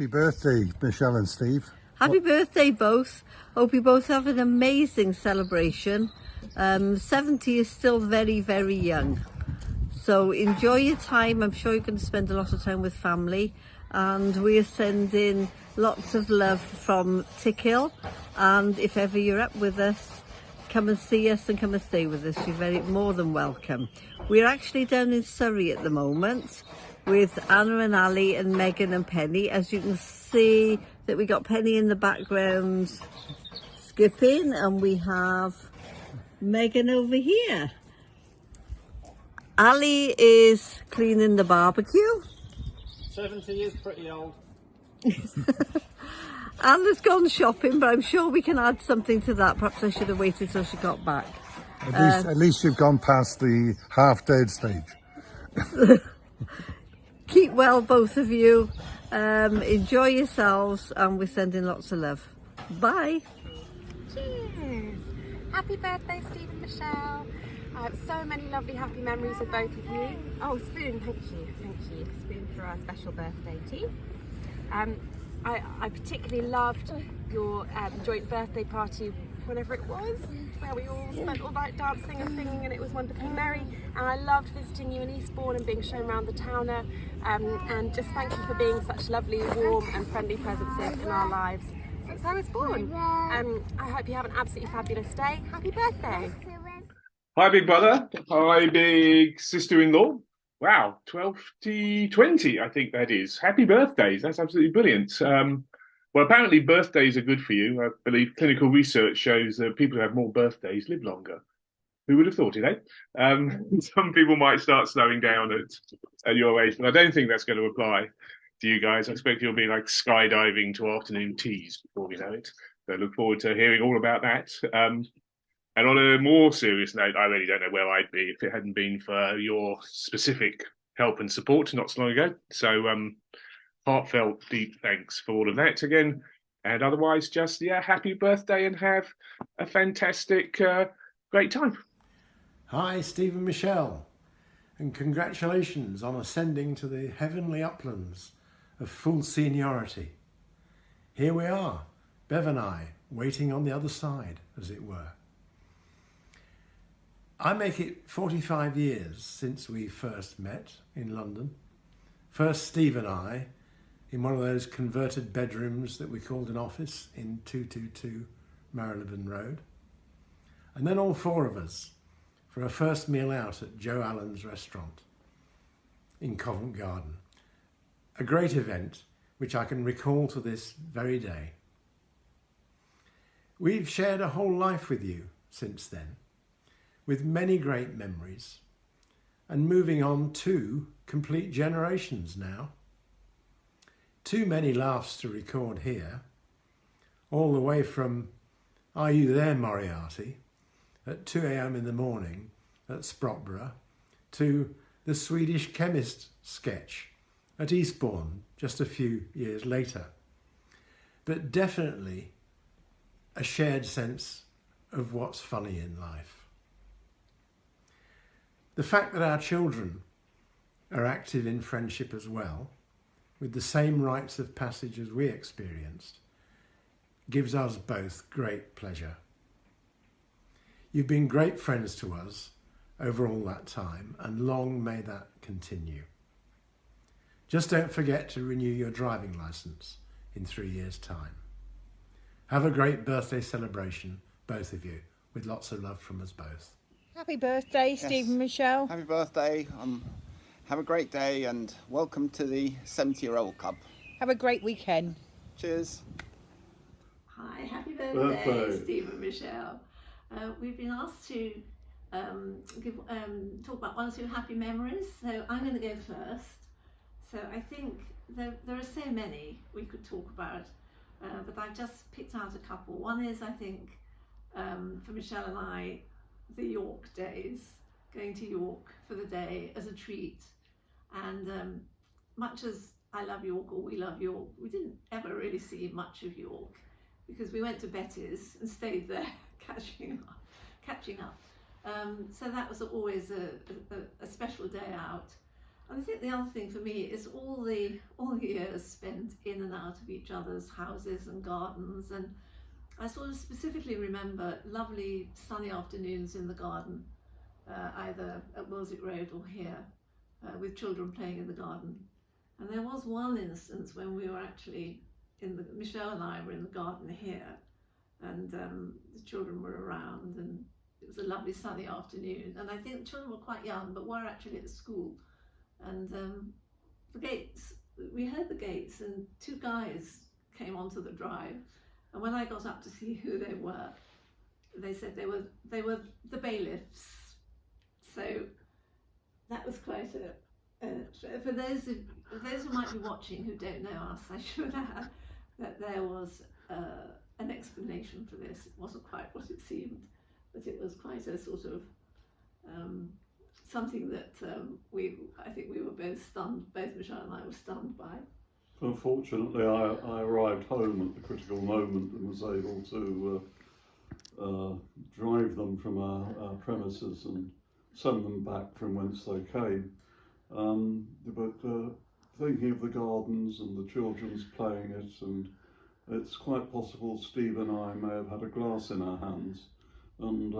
birthday, Michelle and Steve. Happy birthday both. Hope you both have an amazing celebration. 70 is still very, very young. So enjoy your time. I'm sure you're going to spend a lot of time with family. And we are sending lots of love from Tickhill. And if ever you're up with us, come and see us and come and stay with us. You're more than welcome. We're actually down in Surrey at the moment with Anna and Ali and Megan and Penny. As you can see that we got Penny in the background skipping, and we have Megan over here. Ali is cleaning the barbecue. 70 is pretty old. Anna's gone shopping, but I'm sure we can add something to that. Perhaps I should have waited till she got back. At least you've gone past the half-dead stage. Keep well, both of you. Enjoy yourselves, and we're sending lots of love. Bye. Cheers. Happy birthday, Steve and Michelle. So many lovely happy memories with both of you. Oh, Spoon, thank you. Spoon for our special birthday tea. I particularly loved your joint birthday party, whenever it was, where we all spent all night dancing and singing, and it was wonderfully merry. And I loved visiting you in Eastbourne and being shown around the town, and just thank you for being such lovely, warm and friendly presences in our lives since I was born. I hope you have an absolutely fabulous day. Happy birthday. Hi, big brother. Hi, big sister-in-law. Wow, 2020, I think that is. Happy birthdays. That's absolutely brilliant. Well, apparently birthdays are good for you. I believe clinical research shows that people who have more birthdays live longer. Who would have thought it, eh? Some people might start slowing down at your age, but I don't think that's going to apply to you guys. I expect you'll be like skydiving to afternoon teas before we know it. So I look forward to hearing all about that. And on a more serious note, I really don't know where I'd be if it hadn't been for your specific help and support not so long ago. So heartfelt, deep thanks for all of that again. And otherwise, just, happy birthday and have a fantastic, great time. Hi, Steve and Michelle, and congratulations on ascending to the heavenly uplands of full seniority. Here we are, Bev and I, waiting on the other side, as it were. I make it 45 years since we first met in London. First Steve and I in one of those converted bedrooms that we called an office in 222 Marylebone Road. And then all four of us for a first meal out at Joe Allen's restaurant in Covent Garden. A great event which I can recall to this very day. We've shared a whole life with you since then, with many great memories, and moving on 2 complete generations now. Too many laughs to record here, all the way from Are You There, Moriarty at 2 a.m. in the morning at Sprotborough to the Swedish Chemist sketch at Eastbourne just a few years later. But definitely a shared sense of what's funny in life. The fact that our children are active in friendship as well, with the same rites of passage as we experienced, gives us both great pleasure. You've been great friends to us over all that time, and long may that continue. Just don't forget to renew your driving licence in 3 years' time. Have a great birthday celebration, both of you, with lots of love from us both. Happy birthday, Steve and Michelle. Happy birthday. Have a great day and welcome to the 70-year-old club. Have a great weekend. Cheers. Hi, happy birthday, Steve and Michelle. We've been asked to talk about 1 or 2 happy memories, so I'm going to go first. So I think there are so many we could talk about, but I've just picked out a couple. One is, I think, for Michelle and I, the York days, going to York for the day as a treat. And much as I love York, or we love York, we didn't ever really see much of York because we went to Betty's and stayed there catching up. So that was always a special day out. And I think the other thing for me is all the years spent in and out of each other's houses and gardens, and I sort of specifically remember lovely sunny afternoons in the garden, either at Woolswick Road or here, with children playing in the garden. And there was one instance when we were actually Michelle and I were in the garden here, and the children were around, and it was a lovely sunny afternoon. And I think the children were quite young, but were actually at school. And the gates, we heard the gates, and two guys came onto the drive. And when I got up to see who they were, they said they were the bailiffs. So that was quite for those who might be watching who don't know us, I should add that there was an explanation for this. It wasn't quite what it seemed, but it was quite a sort of something that I think we were both stunned. Both Michelle and I were stunned by. Unfortunately, I arrived home at the critical moment and was able to drive them from our premises and send them back from whence they came. But thinking of the gardens and the children's playing it, and it's quite possible Steve and I may have had a glass in our hands. And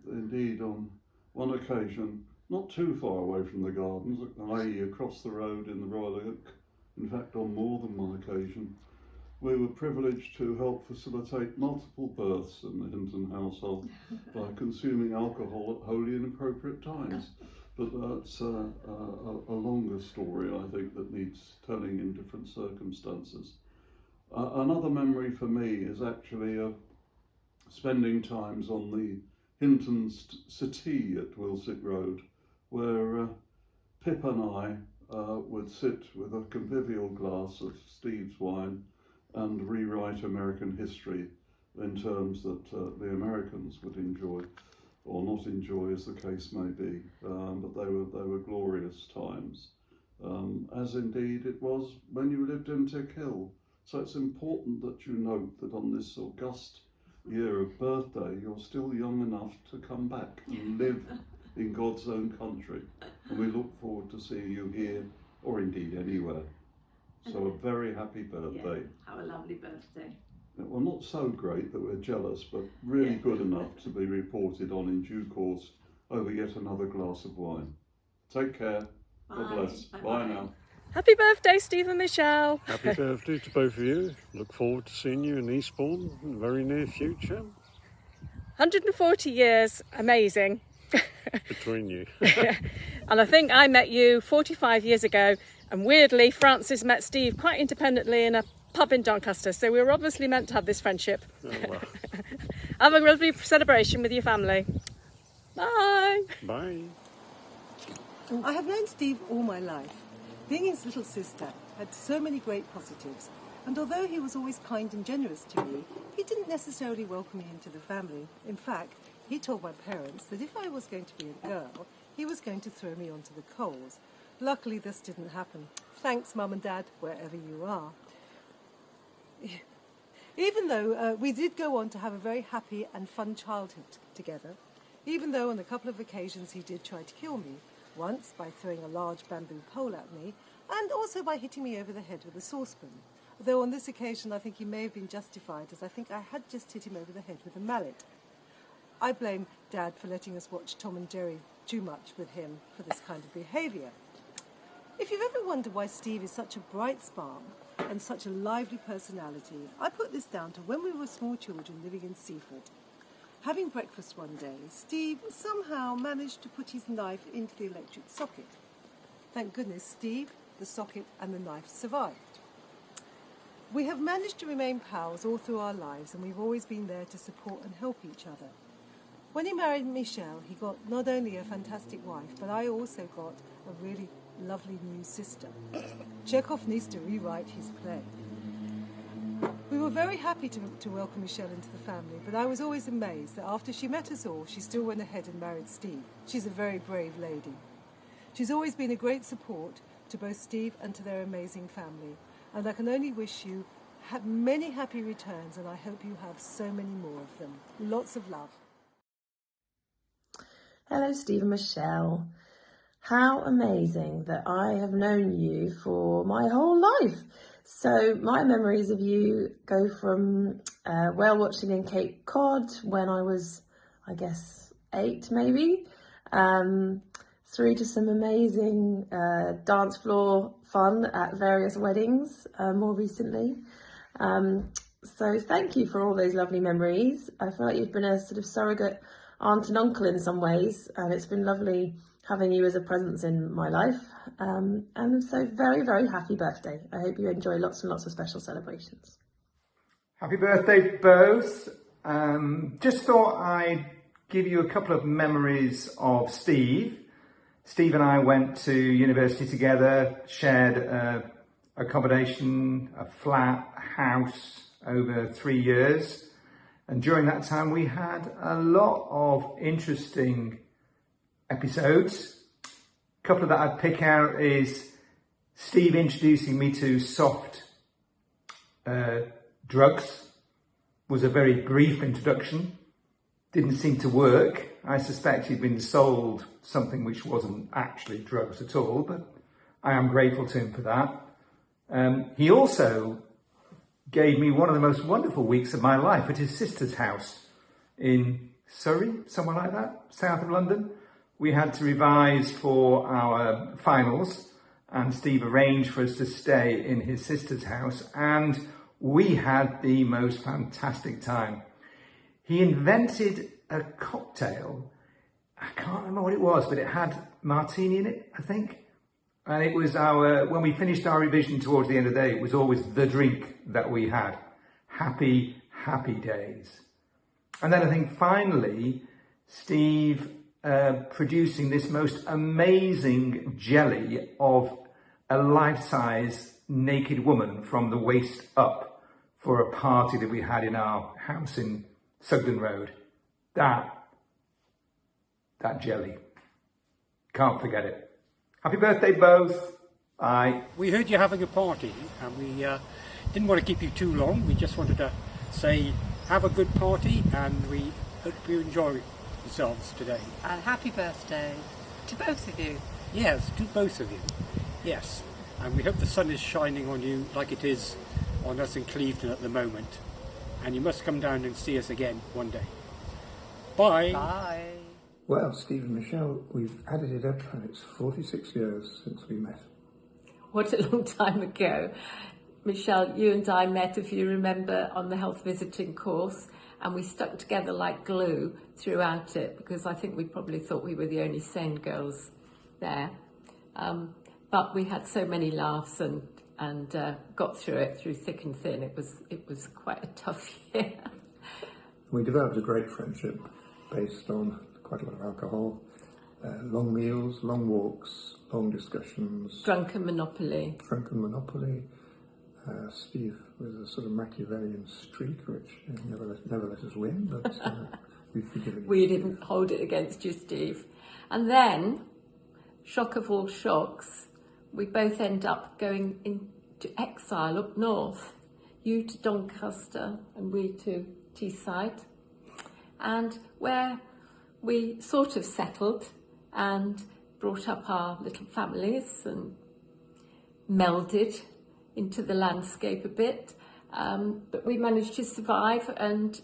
indeed, on one occasion, not too far away from the gardens, i.e. across the road in the Royal Oak, in fact on more than one occasion, we were privileged to help facilitate multiple births in the Hinton household by consuming alcohol at wholly inappropriate times. But that's a longer story, I think, that needs telling in different circumstances. Another memory for me is actually spending times on the Hinton settee at Woolswick Road, where Pip and I would sit with a convivial glass of Steve's wine and rewrite American history in terms that the Americans would enjoy, or not enjoy as the case may be, but they were glorious times, as indeed it was when you lived in Tick Hill. So it's important that you note that on this august year of birthday, you're still young enough to come back and live in God's own country, and we look forward to seeing you here, or indeed anywhere. So a very happy birthday. Yeah, have a lovely birthday. Well, not so great that we're jealous, but really good enough to be reported on in due course over yet another glass of wine. Take care. Bye. God bless. Bye-bye. Bye now. Happy birthday, Steve and Michelle. Happy birthday to both of you. Look forward to seeing you in Eastbourne in the very near future. 140 years, amazing. Between you. And I think I met you 45 years ago, and weirdly Francis met Steve quite independently in a pub in Doncaster, so we were obviously meant to have this friendship. Oh, well. Have a lovely celebration with your family. Bye. Bye. I have known Steve all my life. Being his little sister had so many great positives, and although he was always kind and generous to me, he didn't necessarily welcome me into the family. In fact, he told my parents that if I was going to be a girl, he was going to throw me onto the coals. Luckily, this didn't happen. Thanks, Mum and Dad, wherever you are. Even though we did go on to have a very happy and fun childhood together, even though on a couple of occasions he did try to kill me, once by throwing a large bamboo pole at me, and also by hitting me over the head with a saucepan. Though on this occasion I think he may have been justified, as I think I had just hit him over the head with a mallet. I blame Dad for letting us watch Tom and Jerry too much with him for this kind of behaviour. If you've ever wondered why Steve is such a bright spark and such a lively personality, I put this down to when we were small children living in Seaford. Having breakfast one day, Steve somehow managed to put his knife into the electric socket. Thank goodness Steve, the socket and the knife survived. We have managed to remain pals all through our lives, and we've always been there to support and help each other. When he married Michelle, he got not only a fantastic wife, but I also got a really lovely new sister. Chekhov needs to rewrite his play. We were very happy to welcome Michelle into the family, but I was always amazed that after she met us all, she still went ahead and married Steve. She's a very brave lady. She's always been a great support to both Steve and to their amazing family, and I can only wish you many happy returns, and I hope you have so many more of them. Lots of love. Hello, Steve and Michelle. How amazing that I have known you for my whole life. So my memories of you go from whale watching in Cape Cod when I was, I guess, 8 maybe, through to some amazing dance floor fun at various weddings more recently. So thank you for all those lovely memories. I feel like you've been a sort of surrogate aunt and uncle in some ways, and it's been lovely having you as a presence in my life. And so very, very happy birthday. I hope you enjoy lots and lots of special celebrations. Happy birthday, both. Just thought I'd give you a couple of memories of Steve. Steve and I went to university together, shared accommodation, a flat, a house over 3 years. And during that time, we had a lot of interesting episodes. A couple that I'd pick out is Steve introducing me to soft drugs. Was a very brief introduction. Didn't seem to work. I suspect he'd been sold something which wasn't actually drugs at all, but I am grateful to him for that. He also gave me one of the most wonderful weeks of my life at his sister's house in Surrey, somewhere like that, south of London. We had to revise for our finals, and Steve arranged for us to stay in his sister's house, and we had the most fantastic time. He invented a cocktail. I can't remember what it was, but it had martini in it, I think. And it was when we finished our revision towards the end of the day, it was always the drink that we had. Happy, happy days. And then I think finally, Steve producing this most amazing jelly of a life-size naked woman from the waist up for a party that we had in our house in Sugden Road. That jelly. Can't forget it. Happy birthday, both. Bye. We heard you're having a party, and we didn't want to keep you too long. We just wanted to say have a good party, and we hope you enjoy yourselves today. And happy birthday to both of you. Yes, to both of you. Yes. And we hope the sun is shining on you like it is on us in Clevedon at the moment. And you must come down and see us again one day. Bye. Bye. Well, Steve and Michelle, we've added it up and it's 46 years since we met. What a long time ago. Michelle, you and I met, if you remember, on the health visiting course, and we stuck together like glue throughout it because I think we probably thought we were the only sane girls there. But we had so many laughs and got through it through thick and thin. It was quite a tough year. We developed a great friendship based on quite a lot of alcohol, long meals, long walks, long discussions. Drunken Monopoly. Steve was a sort of Machiavellian streak, which never let us win, but we've forgiven him. We didn't hold it against you, Steve. And then, shock of all shocks, we both end up going into exile up north. You to Doncaster and we to Teesside. And where we sort of settled and brought up our little families and melded into the landscape a bit. But we managed to survive and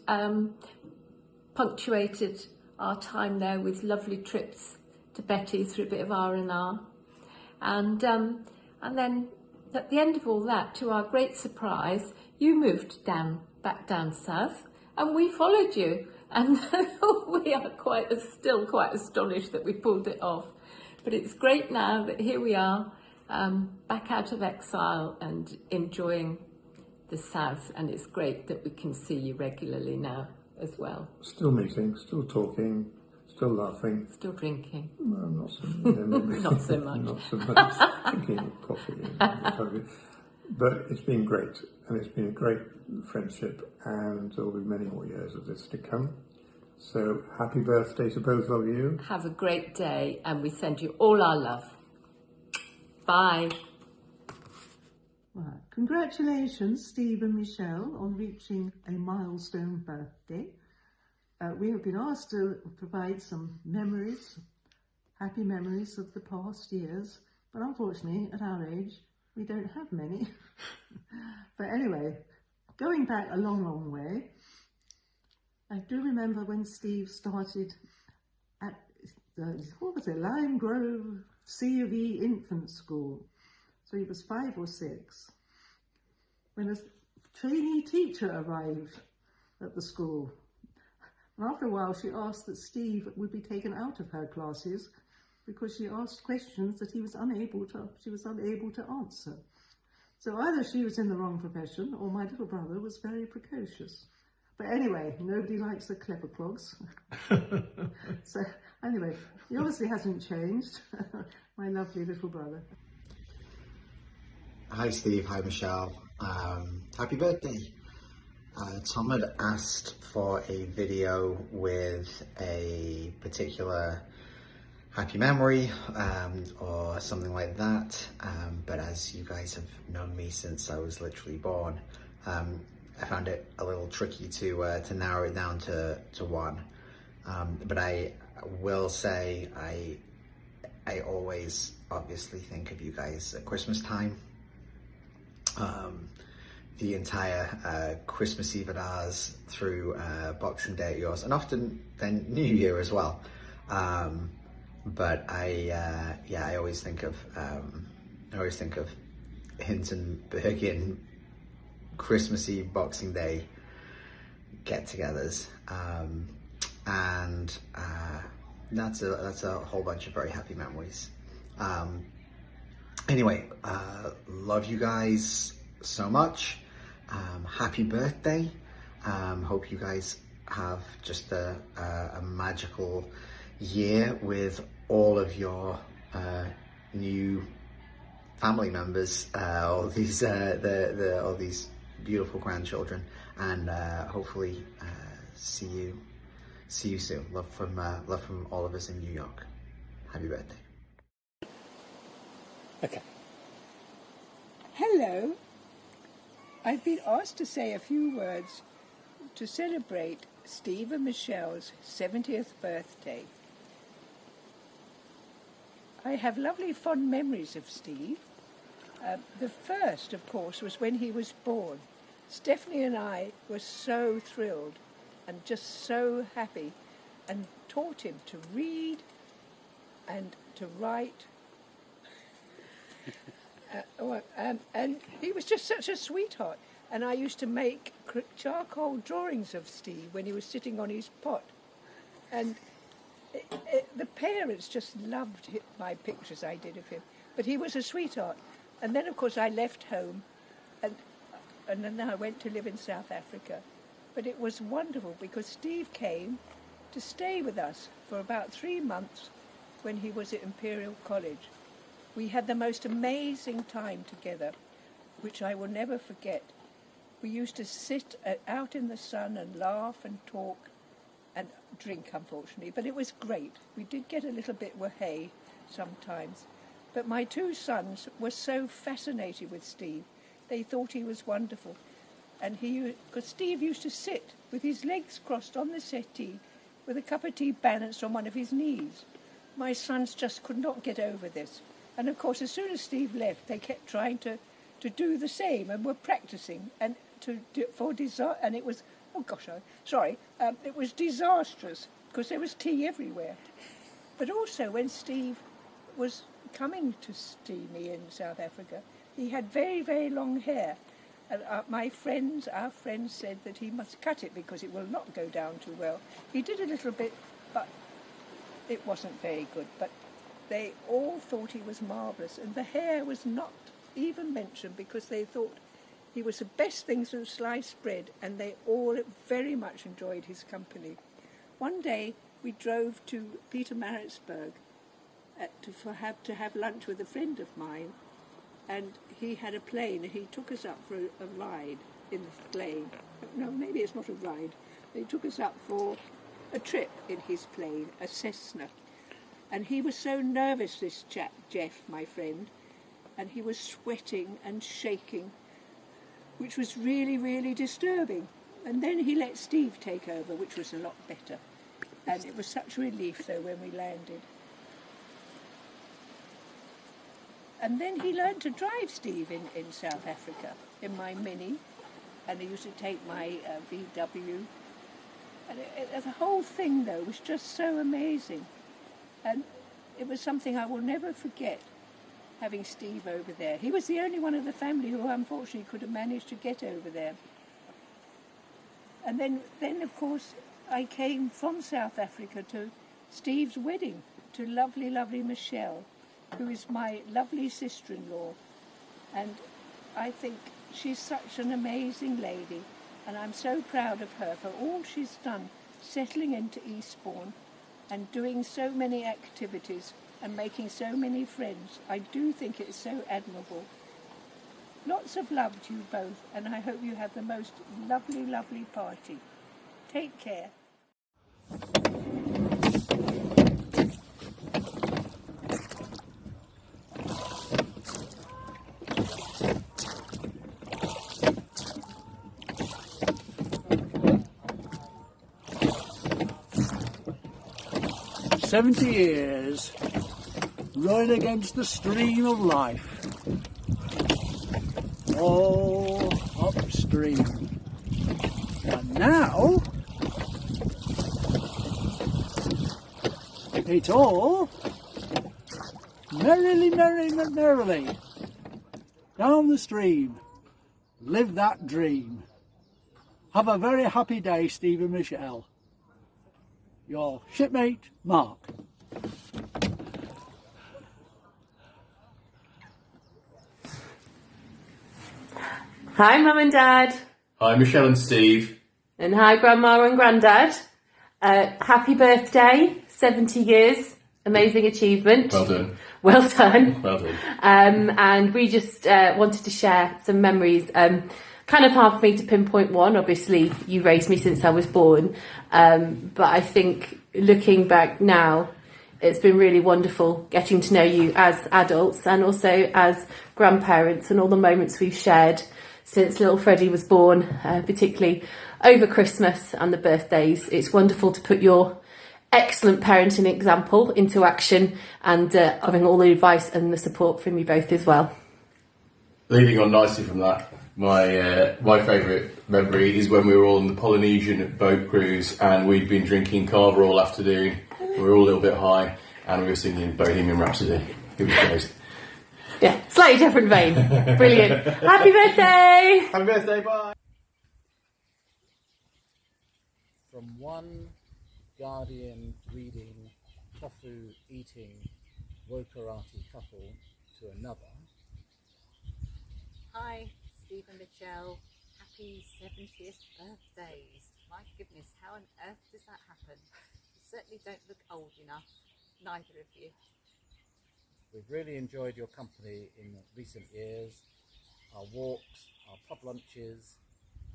punctuated our time there with lovely trips to Betty through a bit of R&R. And then at the end of all that, to our great surprise, you moved back down south and we followed you. And we are still quite astonished that we pulled it off. But it's great now that here we are, back out of exile and enjoying the south. And it's great that we can see you regularly now as well. Still meeting, still talking, still laughing. Still drinking. Well, not so much. Not so much. Not so much. Drinking coffee and what have you. But it's been great, and it's been a great friendship, and there will be many more years of this to come. So happy birthday to both of you. Have a great day, and we send you all our love. Bye. Right. Congratulations, Steve and Michelle, on reaching a milestone birthday. We have been asked to provide some memories, happy memories of the past years, but unfortunately at our age we don't have many. But anyway, going back a long, long way, I do remember when Steve started at what was it, Lime Grove C of E Infant School. So he was 5 or 6 when a trainee teacher arrived at the school. And after a while she asked that Steve would be taken out of her classes because she asked questions that she was unable to answer. So either she was in the wrong profession or my little brother was very precocious. But anyway, nobody likes the clever clogs. So anyway, he obviously hasn't changed, my lovely little brother. Hi Steve, hi Michelle. Happy birthday. Tom had asked for a video with a particular happy memory or something like that, but as you guys have known me since I was literally born, I found it a little tricky to narrow it down to one. But I will say I always obviously think of you guys at Christmas time. The entire Christmas Eve at ours through Boxing Day at yours, and often then New Year as well. But I always think of Hinton-Bergen Christmas Eve, Boxing Day get-togethers, and that's a whole bunch of very happy memories. Anyway, love you guys so much. Happy birthday. Hope you guys have just a magical year with all of your new family members, all these all these beautiful grandchildren, and hopefully see you soon. Love from all of us in New York. Happy birthday. Okay. Hello. I've been asked to say a few words to celebrate Steve and Michelle's 70th birthday. I have lovely fond memories of Steve. The first, of course, was when he was born. Stephanie and I were so thrilled and just so happy, and taught him to read and to write. And he was just such a sweetheart. And I used to make charcoal drawings of Steve when he was sitting on his pot. And the parents just loved my pictures I did of him. But he was a sweetheart. And then, of course, I left home, and then I went to live in South Africa. But it was wonderful because Steve came to stay with us for about 3 months when he was at Imperial College. We had the most amazing time together, which I will never forget. We used to sit out in the sun and laugh and talk and drink, unfortunately, but it was great. We did get a little bit wahey sometimes. But my 2 sons were so fascinated with Steve. They thought he was wonderful. And because Steve used to sit with his legs crossed on the settee with a cup of tea balanced on one of his knees. My sons just could not get over this. And of course, as soon as Steve left, they kept trying to do the same and were practicing and and it was, it was disastrous because there was tea everywhere. But also when Steve was coming to see me in South Africa, he had very, very long hair. And our friends said that he must cut it because it will not go down too well. He did a little bit, but it wasn't very good. But they all thought he was marvellous, and the hair was not even mentioned because they thought he was the best thing since sliced bread, and they all very much enjoyed his company. One day we drove to Pietermaritzburg to have lunch with a friend of mine, and he had a plane, and he took us up for a ride in the plane. No, maybe it's not a ride. They took us up for a trip in his plane, a Cessna. And he was so nervous, this chap, Jeff, my friend, and he was sweating and shaking, which was really, really disturbing. And then he let Steve take over, which was a lot better. And it was such a relief, though, when we landed. And then he learned to drive, Steve, in South Africa, in my Mini. And he used to take my VW. And the whole thing, though, was just so amazing. And it was something I will never forget, having Steve over there. He was the only one of the family who unfortunately could have managed to get over there. And then of course, I came from South Africa to Steve's wedding, to lovely, lovely Michelle, who is my lovely sister-in-law. And I think she's such an amazing lady, and I'm so proud of her for all she's done, settling into Eastbourne and doing so many activities and making so many friends. I do think it's so admirable. Lots of love to you both, and I hope you have the most lovely, lovely party. Take care. "70 years, rowing against the stream of life, all upstream. And now, it's all merrily, merrily, merrily, down the stream. Live that dream. Have a very happy day, Steve and Michelle. Your shipmate, Mark." Hi Mum and Dad. Hi Michelle and Steve. And hi Grandma and Grandad. Happy birthday, 70 years, amazing achievement. Well done. Well done. Well done. And we just wanted to share some memories. Kind of hard for me to pinpoint one. Obviously, you raised me since I was born. But I think looking back now, it's been really wonderful getting to know you as adults and also as grandparents, and all the moments we've shared since little Freddie was born, particularly over Christmas and the birthdays. It's wonderful to put your excellent parenting example into action, and having all the advice and the support from you both as well. Leading on nicely from that, my favourite memory is when we were all on the Polynesian boat cruise and we'd been drinking Cava all afternoon. We were all a little bit high and we were singing Bohemian Rhapsody. It was great. Yeah, slightly different vein. Brilliant. Happy birthday! Happy birthday, bye! From one Guardian reading, tofu eating, wokarati couple to another. Hi, Steve and Michelle. Happy 70th birthdays. My goodness, how on earth does that happen? You certainly don't look old enough, neither of you. We've really enjoyed your company in recent years, our walks, our pub lunches,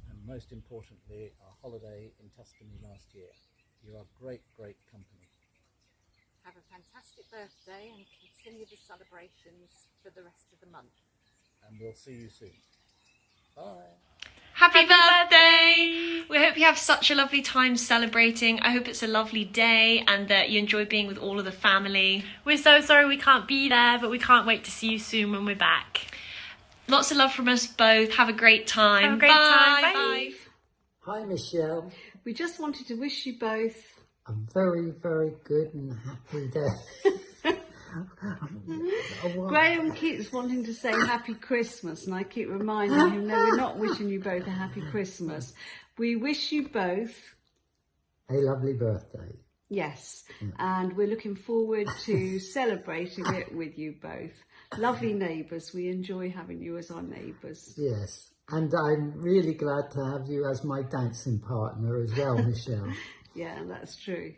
and most importantly, our holiday in Tuscany last year. You are great, great company. Have a fantastic birthday and continue the celebrations for the rest of the month. And we'll see you soon. Bye. Happy birthday! We hope you have such a lovely time celebrating. I hope it's a lovely day and that you enjoy being with all of the family. We're so sorry we can't be there, but we can't wait to see you soon when we're back. Lots of love from us both. Have a great time. Have a great time. Bye. Bye. Hi Michelle. We just wanted to wish you both a very, very good and happy day. Graham keeps wanting to say happy Christmas, and I keep reminding him, no, we're not wishing you both a happy Christmas. We wish you both a lovely birthday. Yes, and we're looking forward to celebrating it with you both. Lovely neighbours, we enjoy having you as our neighbours. Yes, and I'm really glad to have you as my dancing partner as well, Michelle. Yeah, that's true.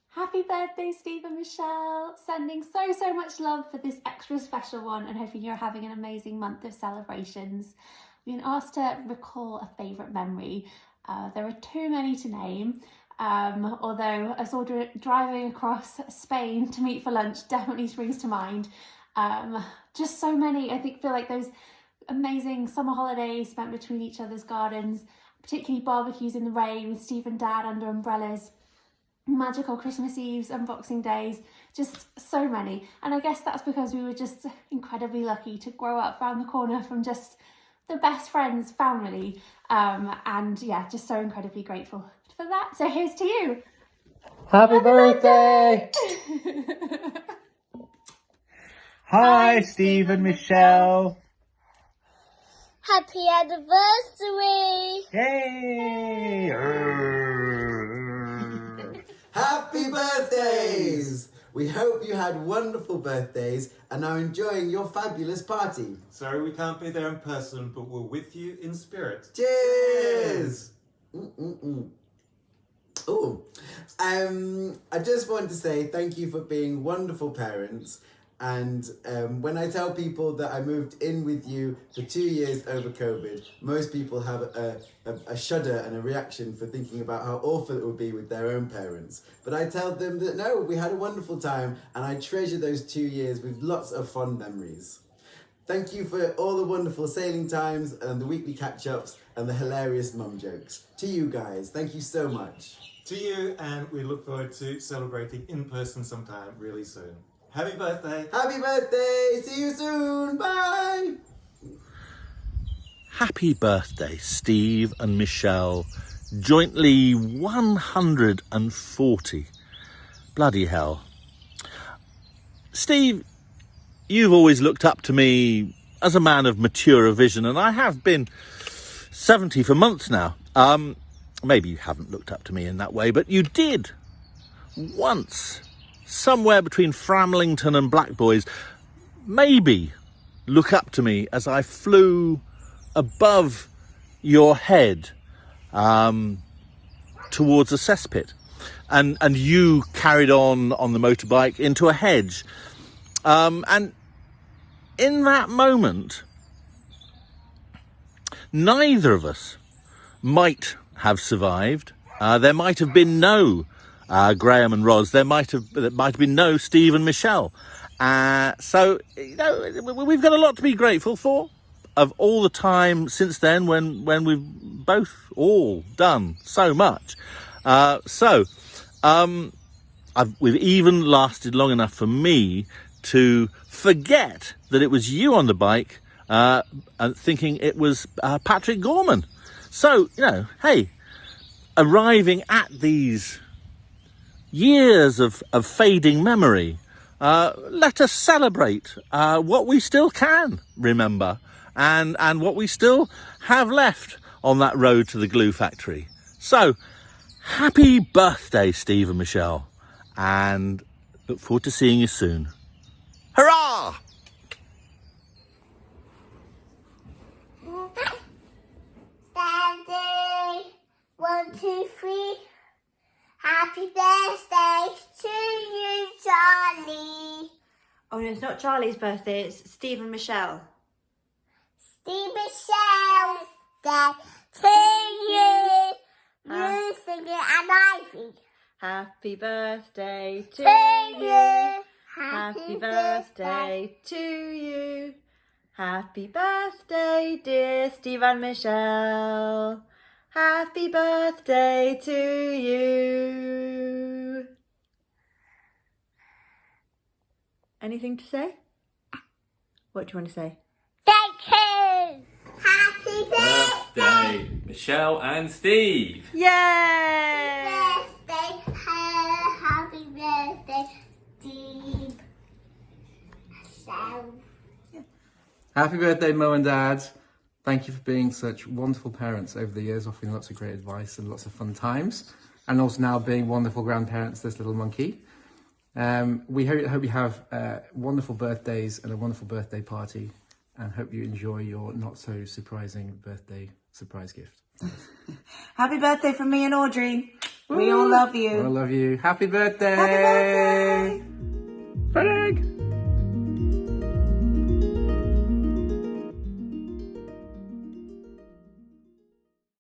Happy birthday, Steve and Michelle. Sending so much love for this extra special one and hoping you're having an amazing month of celebrations. We've been asked to recall a favourite memory. There are too many to name, although us all driving across Spain to meet for lunch definitely springs to mind. Just so many. I feel like those amazing summer holidays spent between each other's gardens, particularly barbecues in the rain with Steve and Dad under umbrellas. magical Christmas Eves and Boxing Days, just so many. And I guess that's because we were just incredibly lucky to grow up around the corner from just the best friends, family, and yeah, just so incredibly grateful for that. So here's to you. Happy birthday! Hi, Steve and Michelle. Happy anniversary! Yay! Happy birthdays! We hope you had wonderful birthdays and are enjoying your fabulous party. Sorry we can't be there in person, but we're with you in spirit. Cheers! Oh, I just want to say thank you for being wonderful parents. And when I tell people that I moved in with you for 2 years over COVID, most people have a shudder and a reaction for thinking about how awful it would be with their own parents. But I tell them that no, we had a wonderful time and I treasure those 2 years with lots of fond memories. Thank you for all the wonderful sailing times and the weekly catch-ups and the hilarious mum jokes. To you guys, thank you so much. To you, and we look forward to celebrating in person sometime really soon. Happy birthday! Happy birthday! See you soon! Bye! Happy birthday, Steve and Michelle. Jointly 140. Bloody hell. Steve, you've always looked up to me as a man of maturer vision, and I have been 70 for months now. Maybe you haven't looked up to me in that way, but you did once. Somewhere between Framlington and Blackboys, maybe look up to me as I flew above your head towards a cesspit, and you carried on the motorbike into a hedge, and in that moment neither of us might have survived. There might have been no Graham and Roz. There might have been no Steve and Michelle. So, you know, we've got a lot to be grateful for, of all the time since then when we've both all done so much. We've even lasted long enough for me to forget that it was you on the bike, thinking it was Patrick Gorman. So, you know, hey, arriving at these years of fading memory, let us celebrate what we still can remember and what we still have left on that road to the glue factory. So, happy birthday, Steve and Michelle, and look forward to seeing you soon. Hurrah! Standing, 1, 2, 3. Happy birthday to you, Charlie. Oh no, it's not Charlie's birthday, it's Steve and Michelle. Steve Michelle's birthday to you. You sing it and I sing. Happy birthday to you. Happy birthday to you. Happy birthday, dear Steve and Michelle. Happy birthday to you. Anything to say? What do you want to say? Thank you. Happy birthday, Michelle and Steve. Yay! Happy birthday, Steve. Michelle. Happy birthday, Mo and Dad. Thank you for being such wonderful parents over the years, offering lots of great advice and lots of fun times. And also now being wonderful grandparents to this little monkey. We hope you have wonderful birthdays and a wonderful birthday party, and hope you enjoy your not so surprising birthday surprise gift. Happy birthday from me and Audrey. We all love you. We all love you. Happy birthday! Happy birthday! Fred Egg!